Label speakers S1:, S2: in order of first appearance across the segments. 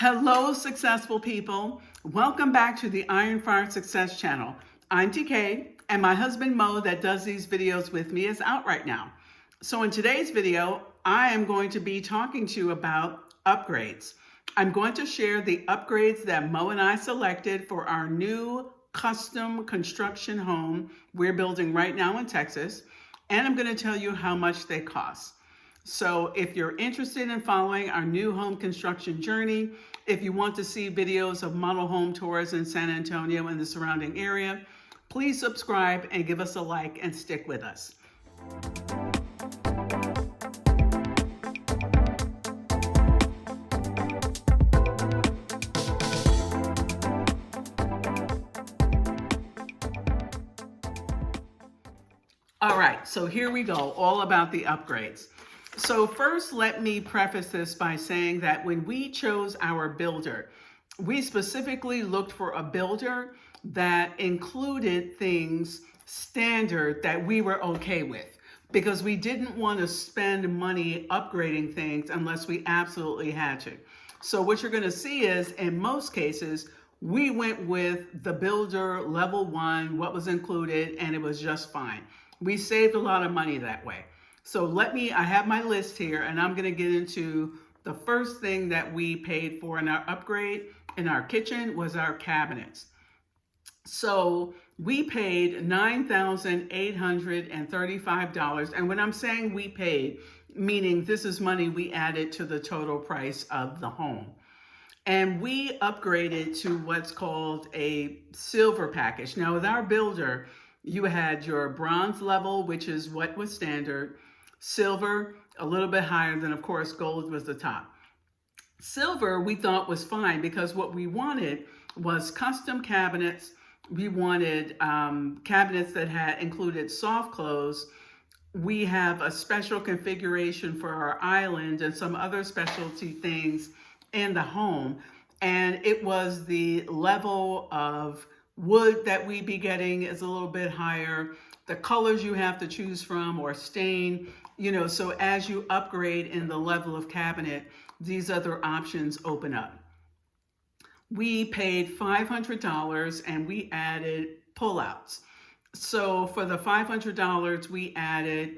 S1: Hello, successful people. Welcome back to the Iron Fire Success Channel. I'm TK, and my husband Mo, that does these videos with me, is out right now. So in today's video, I am going to be talking to you about upgrades. I'm going to share the upgrades that Mo and I selected for our new custom construction home we're building right now in Texas, and I'm going to tell you how much they cost. So if you're interested in following our new home construction journey, if you want to see videos of model home tours in San Antonio and the surrounding area, please subscribe and give us a like and stick with us. All right, so here we go, all about the upgrades. So first, let me preface this by saying that when we chose our builder, we specifically looked for a builder that included things standard that we were okay with, because we didn't want to spend money upgrading things unless we absolutely had to. So what you're going to see is, in most cases, we went with the builder level 1, what was included, and it was just fine. We saved a lot of money that way. So I have my list here, and I'm going to get into the first thing that we paid for in our upgrade in our kitchen was our cabinets. So we paid $9,835. And when I'm saying we paid, meaning this is money we added to the total price of the home. And we upgraded to what's called a silver package. Now with our builder, you had your bronze level, which is what was standard, silver, a little bit higher, than of course gold was the top. Silver we thought was fine because what we wanted was custom cabinets. We wanted cabinets that had included soft close. We have a special configuration for our island and some other specialty things in the home. And it was the level of wood that we'd be getting is a little bit higher. The colors you have to choose from or stain, so as you upgrade in the level of cabinet, these other options open up. We paid $500 and we added pullouts. So for the $500, we added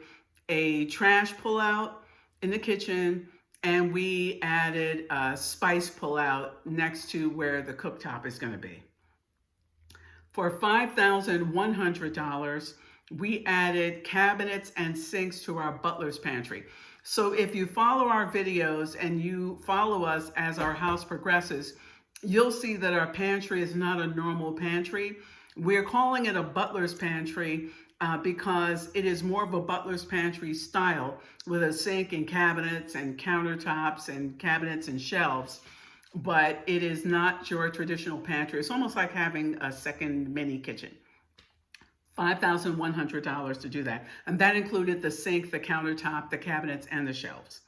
S1: a trash pullout in the kitchen, and we added a spice pullout next to where the cooktop is going to be. For $5,100, we added cabinets and sinks to our butler's pantry. So if you follow our videos and you follow us as our house progresses, you'll see that our pantry is not a normal pantry. We're calling it a butler's pantry because it is more of a butler's pantry style with a sink and cabinets and countertops and cabinets and shelves. But it is not your traditional pantry. It's almost like having a second mini kitchen. $5,100 to do that. And that included the sink, the countertop, the cabinets, and the shelves.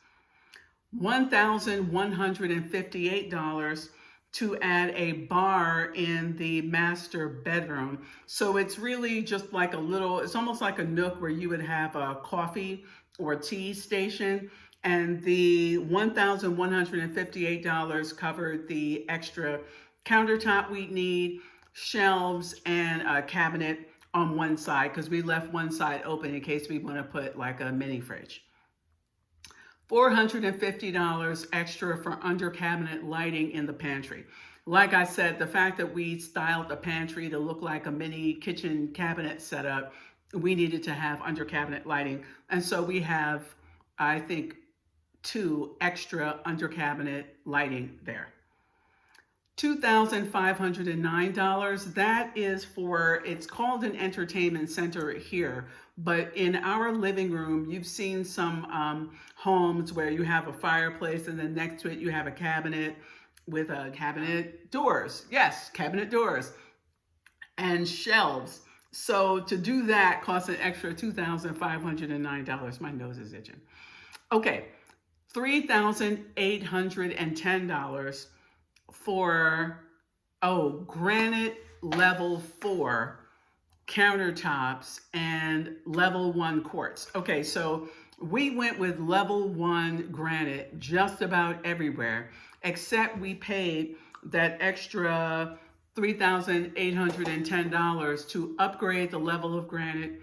S1: $1,158 to add a bar in the master bedroom. So it's really just like it's almost like a nook where you would have a coffee or tea station. And the $1,158 covered the extra countertop we need, shelves, and a cabinet on one side, because we left one side open in case we want to put like a mini fridge. $450 extra for under cabinet lighting in the pantry. Like I said, the fact that we styled the pantry to look like a mini kitchen cabinet setup, we needed to have under cabinet lighting. And so we have, I think, 2 extra under cabinet lighting there. $2,509, that is it's called an entertainment center here, but in our living room, you've seen some homes where you have a fireplace and then next to it you have a cabinet with cabinet doors. Yes, cabinet doors and shelves. So to do that costs an extra $2,509. My nose is itching. Okay. $3,810 for, granite level 4 countertops and level 1 quartz. Okay, so we went with level 1 granite just about everywhere. except we paid that extra $3,810 to upgrade the level of granite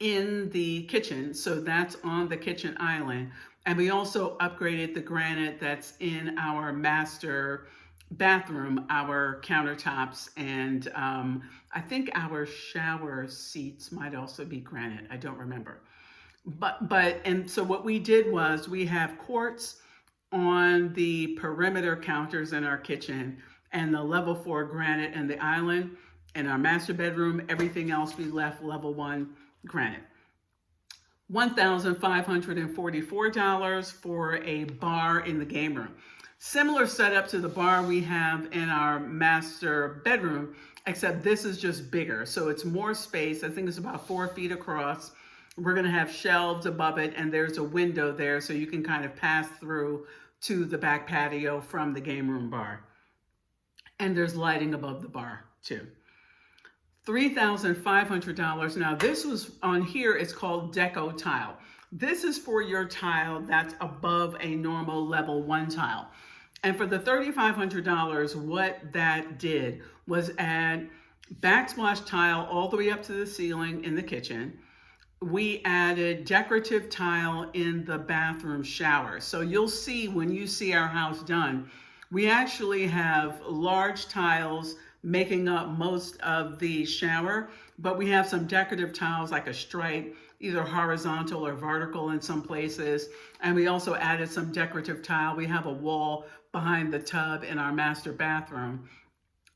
S1: in the kitchen. So that's on the kitchen island. And we also upgraded the granite that's in our master bathroom, our countertops, and I think our shower seats might also be granite. I don't remember. And so what we did was we have quartz on the perimeter counters in our kitchen and the level 4 granite and the island. In our master bedroom, everything else we left level 1 granite. $1,544 for a bar in the game room. Similar setup to the bar we have in our master bedroom, except this is just bigger. So it's more space. I think it's about 4 feet across. We're going to have shelves above it, and there's a window there so you can kind of pass through to the back patio from the game room bar. And there's lighting above the bar too. $3,500. Now this was on here, it's called deco tile. This is for your tile that's above a normal level 1 tile. And for the $3,500, what that did was add backsplash tile all the way up to the ceiling in the kitchen. We added decorative tile in the bathroom shower. So you'll see when you see our house done, we actually have large tiles making up most of the shower, but we have some decorative tiles like a stripe, either horizontal or vertical in some places. And we also added some decorative tile. We have a wall behind the tub in our master bathroom,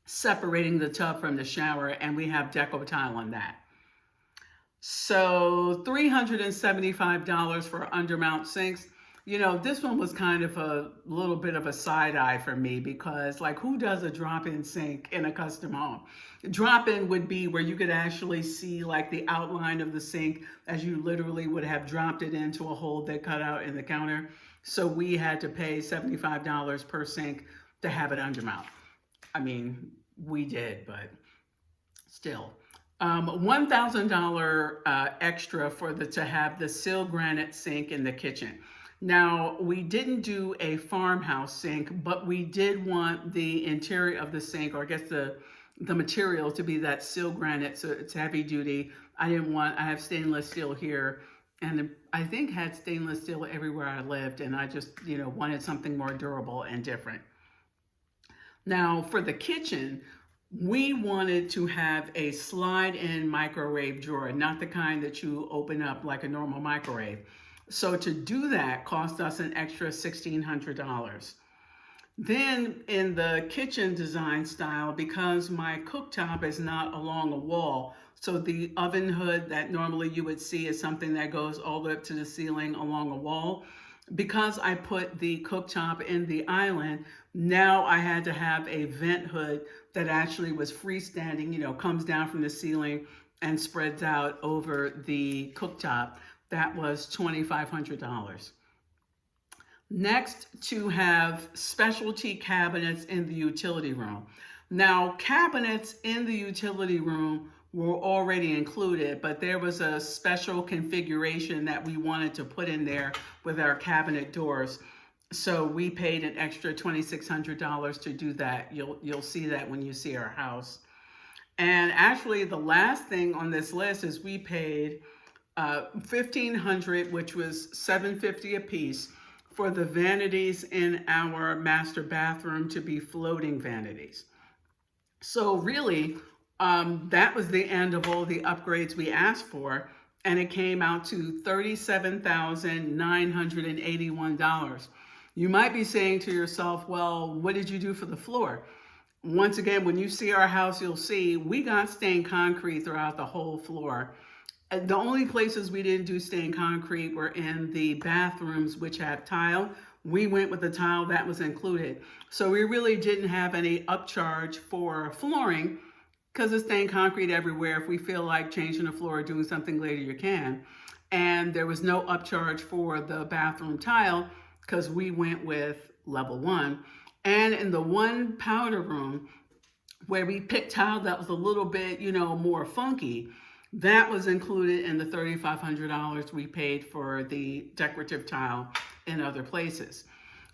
S1: separating the tub from the shower, and we have deco tile on that. So $375 for undermount sinks. You know, this one was kind of a little bit of a side eye for me because, like, who does a drop-in sink in a custom home? Drop-in would be where you could actually see like the outline of the sink as you literally would have dropped it into a hole they cut out in the counter. So we had to pay $75 per sink to have it undermount. I mean, we did, but still. $1,000 extra to have the seal granite sink in the kitchen. Now, we didn't do a farmhouse sink, but we did want the interior of the sink, or I guess the material, to be that seal granite, so it's heavy duty. I have stainless steel here, and I think had stainless steel everywhere I lived, and I just, wanted something more durable and different. Now, for the kitchen, we wanted to have a slide-in microwave drawer, not the kind that you open up like a normal microwave. So to do that cost us an extra $1,600. Then in the kitchen design style, because my cooktop is not along a wall, so the oven hood that normally you would see is something that goes all the way up to the ceiling along a wall. Because I put the cooktop in the island, now I had to have a vent hood that actually was freestanding, comes down from the ceiling and spreads out over the cooktop. That was $2,500. Next, to have specialty cabinets in the utility room. Now, cabinets in the utility room were already included, but there was a special configuration that we wanted to put in there with our cabinet doors. So we paid an extra $2,600 to do that. You'll see that when you see our house. And actually, the last thing on this list is we paid $1,500, which was $750 a piece, for the vanities in our master bathroom to be floating vanities. So really, that was the end of all the upgrades we asked for, and it came out to $37,981. You might be saying to yourself, well, what did you do for the floor? Once again, when you see our house, you'll see we got stained concrete throughout the whole floor. The only places we didn't do stained concrete were in the bathrooms, which have tile. We went with the tile that was included. So we really didn't have any upcharge for flooring because it's stained concrete everywhere. If we feel like changing the floor or doing something later, you can. And there was no upcharge for the bathroom tile because we went with level 1. And in the one powder room where we picked tile that was a little bit, more funky, that was included in the $3,500 we paid for the decorative tile in other places.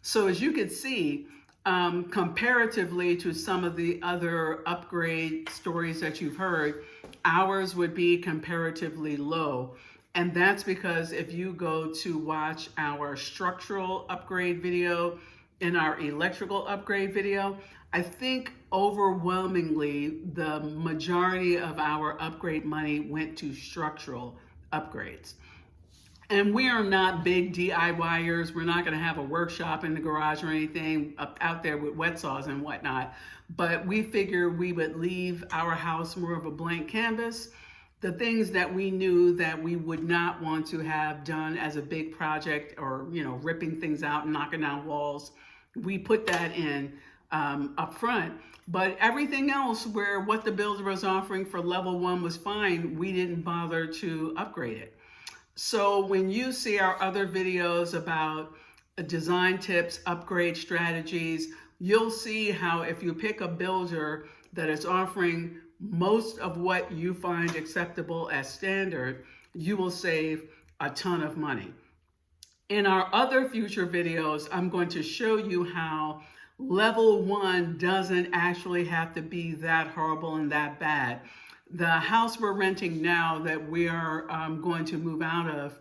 S1: So as you can see, comparatively to some of the other upgrade stories that you've heard, ours would be comparatively low. And that's because if you go to watch our structural upgrade video and our electrical upgrade video, I think overwhelmingly the majority of our upgrade money went to structural upgrades. And we are not big DIYers. We're not going to have a workshop in the garage or anything out there with wet saws and whatnot. But we figured we would leave our house more of a blank canvas. The things that we knew that we would not want to have done as a big project, or ripping things out and knocking down walls, we put that in up front. But everything else, where what the builder was offering for level 1 was fine, we didn't bother to upgrade it. So when you see our other videos about design tips, upgrade strategies, you'll see how if you pick a builder that is offering most of what you find acceptable as standard, you will save a ton of money. In our other future videos, I'm going to show you how level 1 doesn't actually have to be that horrible and that bad. The house we're renting now that we are going to move out of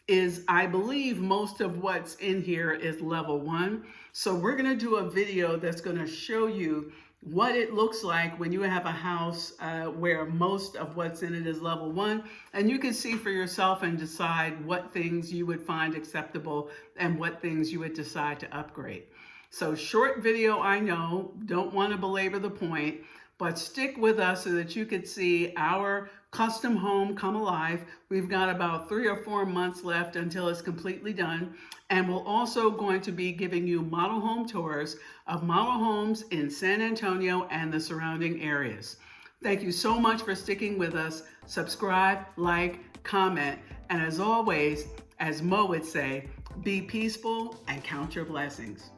S1: is, I believe, most of what's in here is level 1. So we're going to do a video that's going to show you what it looks like when you have a house where most of what's in it is level 1. And you can see for yourself and decide what things you would find acceptable and what things you would decide to upgrade. So short video, I know, don't want to belabor the point, but stick with us so that you could see our custom home come alive. We've got about 3 or 4 months left until it's completely done. And we're also going to be giving you model home tours of model homes in San Antonio and the surrounding areas. Thank you so much for sticking with us. Subscribe, like, comment, and as always, as Mo would say, be peaceful and count your blessings.